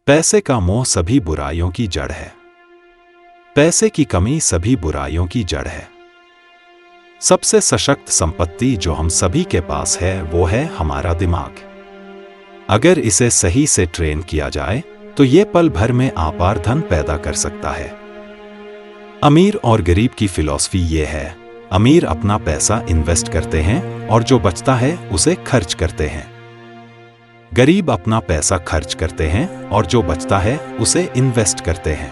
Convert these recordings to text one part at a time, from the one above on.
पैसे का मोह सभी बुराइयों की जड़ है। पैसे की कमी सभी बुराइयों की जड़ है। सबसे सशक्त संपत्ति जो हम सभी के पास है वो है हमारा दिमाग। अगर इसे सही से ट्रेन किया जाए तो ये पल भर में अपार धन पैदा कर सकता है। अमीर और गरीब की फिलॉसफी ये है, अमीर अपना पैसा इन्वेस्ट करते हैं और जो बचता है उसे खर्च करते हैं। गरीब अपना पैसा खर्च करते हैं और जो बचता है उसे इन्वेस्ट करते हैं।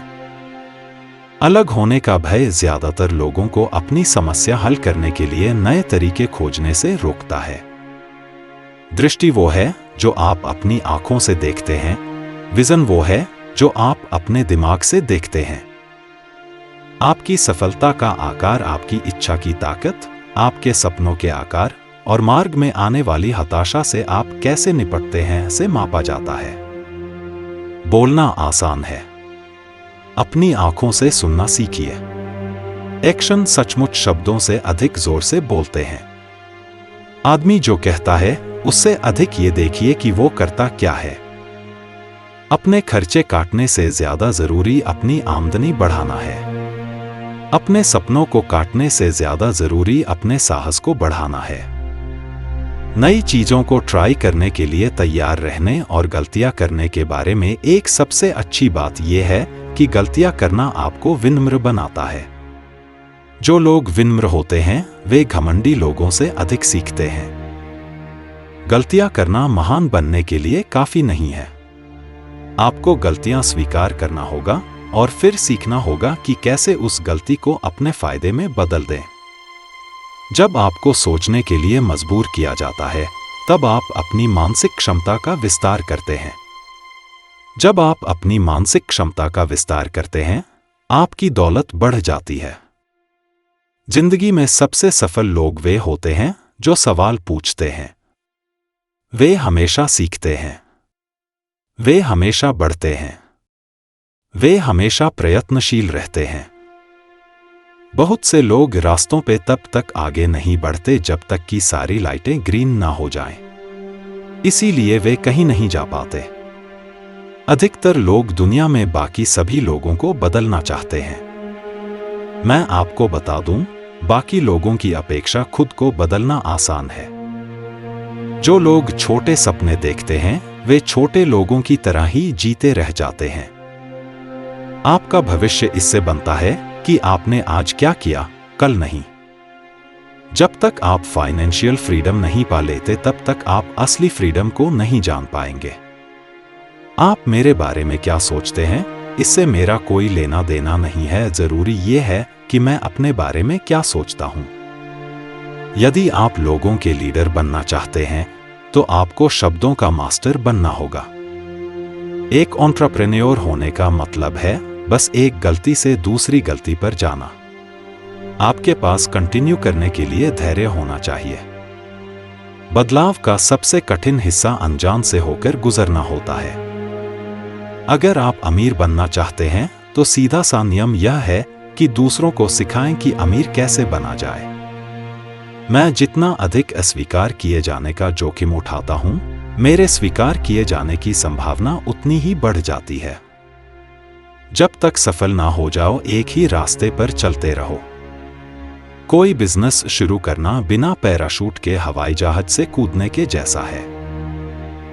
अलग होने का भय ज्यादातर लोगों को अपनी समस्या हल करने के लिए नए तरीके खोजने से रोकता है। दृष्टि वो है जो आप अपनी आंखों से देखते हैं, विजन वो है जो आप अपने दिमाग से देखते हैं। आपकी सफलता का आकार आपकी इच्छा की ताकत, आपके सपनों के आकार और मार्ग में आने वाली हताशा से आप कैसे निपटते हैं से मापा जाता है। बोलना आसान है, अपनी आंखों से सुनना सीखिए। एक्शन सचमुच शब्दों से अधिक जोर से बोलते हैं। आदमी जो कहता है उससे अधिक ये देखिए कि वो करता क्या है। अपने खर्चे काटने से ज्यादा जरूरी अपनी आमदनी बढ़ाना है। अपने सपनों को काटने से ज्यादा जरूरी अपने साहस को बढ़ाना है। नई चीजों को ट्राई करने के लिए तैयार रहने और गलतियां करने के बारे में एक सबसे अच्छी बात यह है कि गलतियां करना आपको विनम्र बनाता है। जो लोग विनम्र होते हैं वे घमंडी लोगों से अधिक सीखते हैं। गलतियां करना महान बनने के लिए काफी नहीं है। आपको गलतियां स्वीकार करना होगा और फिर सीखना होगा कि कैसे उस गलती को अपने फायदे में बदल दें। जब आपको सोचने के लिए मजबूर किया जाता है तब आप अपनी मानसिक क्षमता का विस्तार करते हैं। जब आप अपनी मानसिक क्षमता का विस्तार करते हैं आपकी दौलत बढ़ जाती है। जिंदगी में सबसे सफल लोग वे होते हैं जो सवाल पूछते हैं। वे हमेशा सीखते हैं। वे हमेशा बढ़ते हैं। वे हमेशा प्रयत्नशील रहते हैं। बहुत से लोग रास्तों पे तब तक आगे नहीं बढ़ते जब तक कि सारी लाइटें ग्रीन ना हो जाएं। इसीलिए वे कहीं नहीं जा पाते। अधिकतर लोग दुनिया में बाकी सभी लोगों को बदलना चाहते हैं। मैं आपको बता दूं, बाकी लोगों की अपेक्षा खुद को बदलना आसान है। जो लोग छोटे सपने देखते हैं वे छोटे लोगों की तरह ही जीते रह जाते हैं। आपका भविष्य इससे बनता है कि आपने आज क्या किया, कल नहीं। जब तक आप फाइनेंशियल फ्रीडम नहीं पा लेते तब तक आप असली फ्रीडम को नहीं जान पाएंगे। आप मेरे बारे में क्या सोचते हैं इससे मेरा कोई लेना देना नहीं है। जरूरी यह है कि मैं अपने बारे में क्या सोचता हूं। यदि आप लोगों के लीडर बनना चाहते हैं तो आपको शब्दों का मास्टर बनना होगा। एक एंटरप्रेन्योर होने का मतलब है बस एक गलती से दूसरी गलती पर जाना। आपके पास कंटिन्यू करने के लिए धैर्य होना चाहिए। बदलाव का सबसे कठिन हिस्सा अनजान से होकर गुजरना होता है। अगर आप अमीर बनना चाहते हैं तो सीधा सा नियम यह है कि दूसरों को सिखाएं कि अमीर कैसे बना जाए। मैं जितना अधिक अस्वीकार किए जाने का जोखिम उठाता हूं, मेरे स्वीकार किए जाने की संभावना उतनी ही बढ़ जाती है। जब तक सफल ना हो जाओ एक ही रास्ते पर चलते रहो। कोई बिजनेस शुरू करना बिना पैराशूट के हवाई जहाज से कूदने के जैसा है।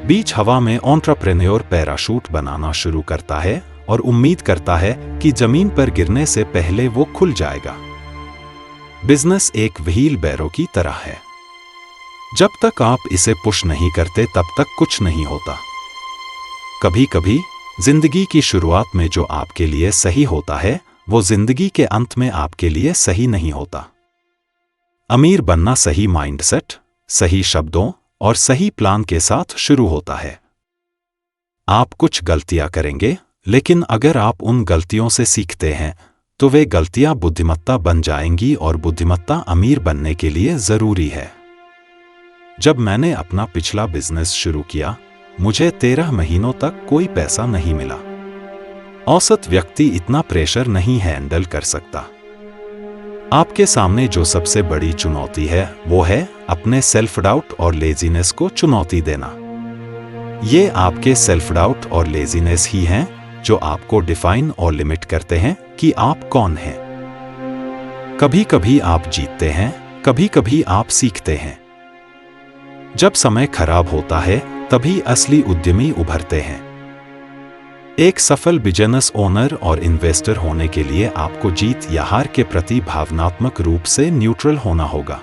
बीच हवा में एंटरप्रेन्योर पैराशूट बनाना शुरू करता है और उम्मीद करता है कि जमीन पर गिरने से पहले वो खुल जाएगा। बिजनेस एक व्हील बैरो की तरह है। जब तक आप इसे पुश नहीं करते तब तक कुछ नहीं होता। कभी कभी जिंदगी की शुरुआत में जो आपके लिए सही होता है वो जिंदगी के अंत में आपके लिए सही नहीं होता। अमीर बनना सही माइंडसेट, सही शब्दों और सही प्लान के साथ शुरू होता है। आप कुछ गलतियां करेंगे, लेकिन अगर आप उन गलतियों से सीखते हैं तो वे गलतियां बुद्धिमत्ता बन जाएंगी और बुद्धिमत्ता अमीर बनने के लिए जरूरी है। जब मैंने अपना पिछला बिजनेस शुरू किया मुझे 13 महीनों तक कोई पैसा नहीं मिला। औसत व्यक्ति इतना प्रेशर नहीं हैंडल कर सकता। आपके सामने जो सबसे बड़ी चुनौती है वो है अपने सेल्फ डाउट और लेजीनेस को चुनौती देना। ये आपके सेल्फ डाउट और लेजीनेस ही हैं जो आपको डिफाइन और लिमिट करते हैं कि आप कौन हैं। कभी कभी आप जीतते हैं, कभी कभी आप सीखते हैं। जब समय खराब होता है तभी असली उद्यमी उभरते हैं। एक सफल बिजनेस ओनर और इन्वेस्टर होने के लिए आपको जीत या हार के प्रति भावनात्मक रूप से न्यूट्रल होना होगा।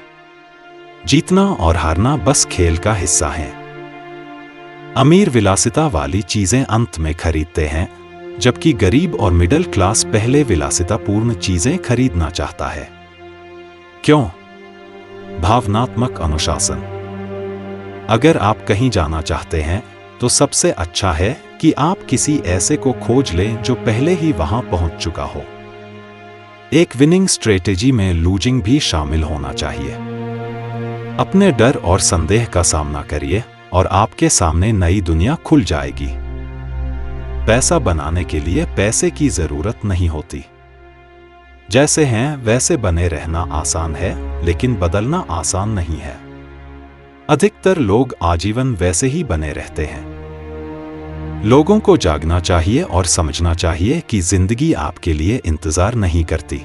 जीतना और हारना बस खेल का हिस्सा है। अमीर विलासिता वाली चीजें अंत में खरीदते हैं, जबकि गरीब और मिडिल क्लास पहले विलासितापूर्ण चीजें खरीदना चाहता है। क्यों? भावनात्मक अनुशासन। अगर आप कहीं जाना चाहते हैं तो सबसे अच्छा है कि आप किसी ऐसे को खोज लें जो पहले ही वहां पहुंच चुका हो। एक विनिंग स्ट्रेटेजी में लूजिंग भी शामिल होना चाहिए। अपने डर और संदेह का सामना करिए और आपके सामने नई दुनिया खुल जाएगी। पैसा बनाने के लिए पैसे की जरूरत नहीं होती। जैसे हैं वैसे बने रहना आसान है, लेकिन बदलना आसान नहीं है। अधिकतर लोग आजीवन वैसे ही बने रहते हैं। लोगों को जागना चाहिए और समझना चाहिए कि जिंदगी आपके लिए इंतजार नहीं करती।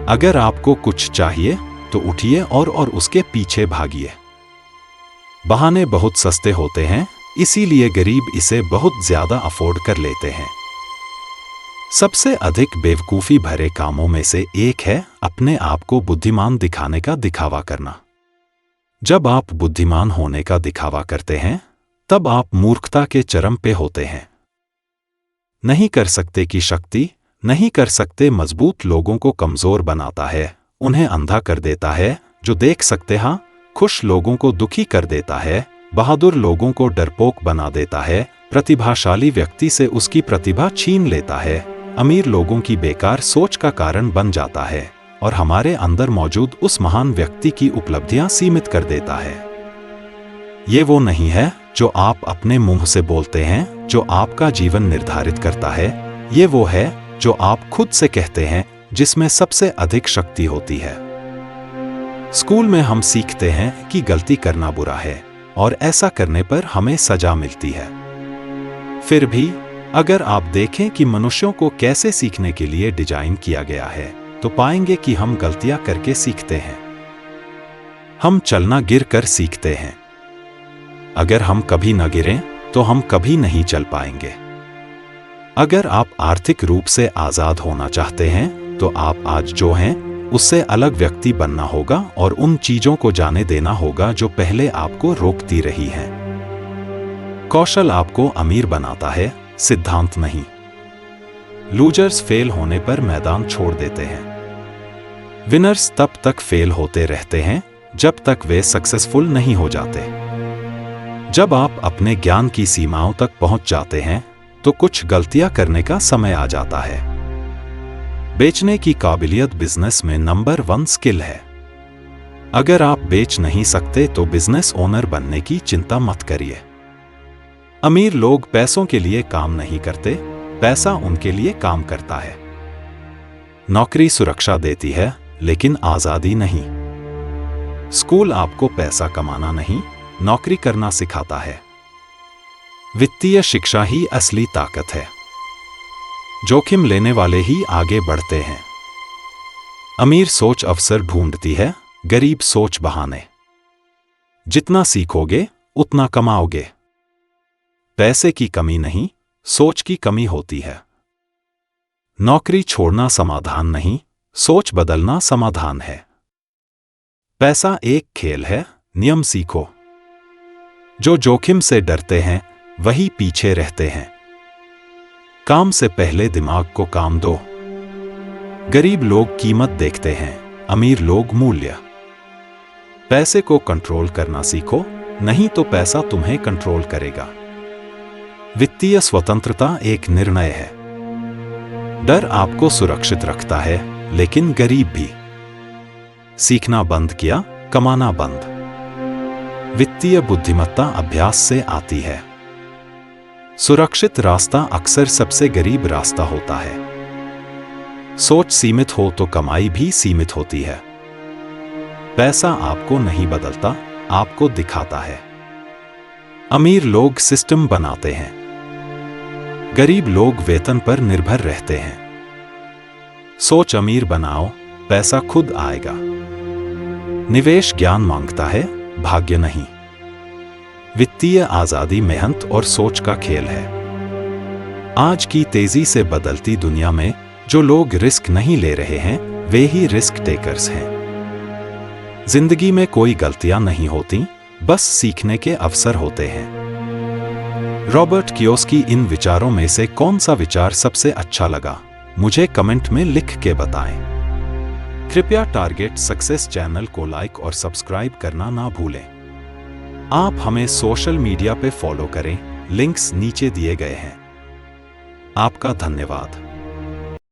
अगर आपको कुछ चाहिए तो उठिए और उसके पीछे भागिए। बहाने बहुत सस्ते होते हैं, इसीलिए गरीब इसे बहुत ज्यादा अफोर्ड कर लेते हैं। सबसे अधिक बेवकूफी भरे कामों में से एक है अपने आप को बुद्धिमान दिखाने का दिखावा करना। जब आप बुद्धिमान होने का दिखावा करते हैं तब आप मूर्खता के चरम पे होते हैं। नहीं कर सकते की शक्ति नहीं कर सकते मजबूत लोगों को कमजोर बनाता है, उन्हें अंधा कर देता है। जो देख सकते हैं खुश लोगों को दुखी कर देता है, बहादुर लोगों को डरपोक बना देता है, प्रतिभाशाली व्यक्ति से उसकी प्रतिभा छीन लेता है, अमीर लोगों की बेकार सोच का कारण बन जाता है और हमारे अंदर मौजूद उस महान व्यक्ति की उपलब्धियां सीमित कर देता है। ये वो नहीं है जो आप अपने मुंह से बोलते हैं जो आपका जीवन निर्धारित करता है। ये वो है जो आप खुद से कहते हैं, जिसमें सबसे अधिक शक्ति होती है। स्कूल में हम सीखते हैं कि गलती करना बुरा है और ऐसा करने पर हमें सजा मिलती है। फिर भी अगर आप देखें कि मनुष्यों को कैसे सीखने के लिए डिजाइन किया गया है तो पाएंगे कि हम गलतियां करके सीखते हैं। हम चलना गिर कर सीखते हैं। अगर हम कभी न गिरें तो हम कभी नहीं चल पाएंगे। अगर आप आर्थिक रूप से आजाद होना चाहते हैं तो आप आज जो हैं उससे अलग व्यक्ति बनना होगा और उन चीजों को जाने देना होगा जो पहले आपको रोकती रही हैं। कौशल आपको अमीर बनाता है, सिद्धांत नहीं। लूजर्स फेल होने पर मैदान छोड़ देते हैं। विनर्स तब तक फेल होते रहते हैं जब तक वे सक्सेसफुल नहीं हो जाते। जब आप अपने ज्ञान की सीमाओं तक पहुंच जाते हैं तो कुछ गलतियां करने का समय आ जाता है। बेचने की काबिलियत बिजनेस में नंबर 1 स्किल है। अगर आप बेच नहीं सकते तो बिजनेस ओनर बनने की चिंता मत करिए। अमीर लोग पैसों के लिए काम नहीं करते, पैसा उनके लिए काम करता है। नौकरी सुरक्षा देती है लेकिन आजादी नहीं। स्कूल आपको पैसा कमाना नहीं, नौकरी करना सिखाता है। वित्तीय शिक्षा ही असली ताकत है। जोखिम लेने वाले ही आगे बढ़ते हैं। अमीर सोच अवसर ढूंढती है, गरीब सोच बहाने। जितना सीखोगे उतना कमाओगे। पैसे की कमी नहीं, सोच की कमी होती है। नौकरी छोड़ना समाधान नहीं, सोच बदलना समाधान है। पैसा एक खेल है, नियम सीखो। जो जोखिम से डरते हैं वही पीछे रहते हैं। काम से पहले दिमाग को काम दो। गरीब लोग कीमत देखते हैं, अमीर लोग मूल्य। पैसे को कंट्रोल करना सीखो, नहीं तो पैसा तुम्हें कंट्रोल करेगा। वित्तीय स्वतंत्रता एक निर्णय है। डर आपको सुरक्षित रखता है, लेकिन गरीब भी। सीखना बंद किया, कमाना बंद। वित्तीय बुद्धिमत्ता अभ्यास से आती है। सुरक्षित रास्ता अक्सर सबसे गरीब रास्ता होता है। सोच सीमित हो तो कमाई भी सीमित होती है। पैसा आपको नहीं बदलता, आपको दिखाता है। अमीर लोग सिस्टम बनाते हैं, गरीब लोग वेतन पर निर्भर रहते हैं। सोच अमीर बनाओ, पैसा खुद आएगा। निवेश ज्ञान मांगता है, भाग्य नहीं। वित्तीय आजादी मेहनत और सोच का खेल है। आज की तेजी से बदलती दुनिया में जो लोग रिस्क नहीं ले रहे हैं, वे ही रिस्क टेकर्स हैं। जिंदगी में कोई गलतियां नहीं होती, बस सीखने के अवसर होते हैं। रॉबर्ट कियोसाकी इन विचारों में से कौन सा विचार सबसे अच्छा लगा, मुझे कमेंट में लिख के बताएं। कृपया टारगेट सक्सेस चैनल को लाइक और सब्सक्राइब करना ना भूलें। आप हमें सोशल मीडिया पे फॉलो करें, लिंक्स नीचे दिए गए हैं। आपका धन्यवाद।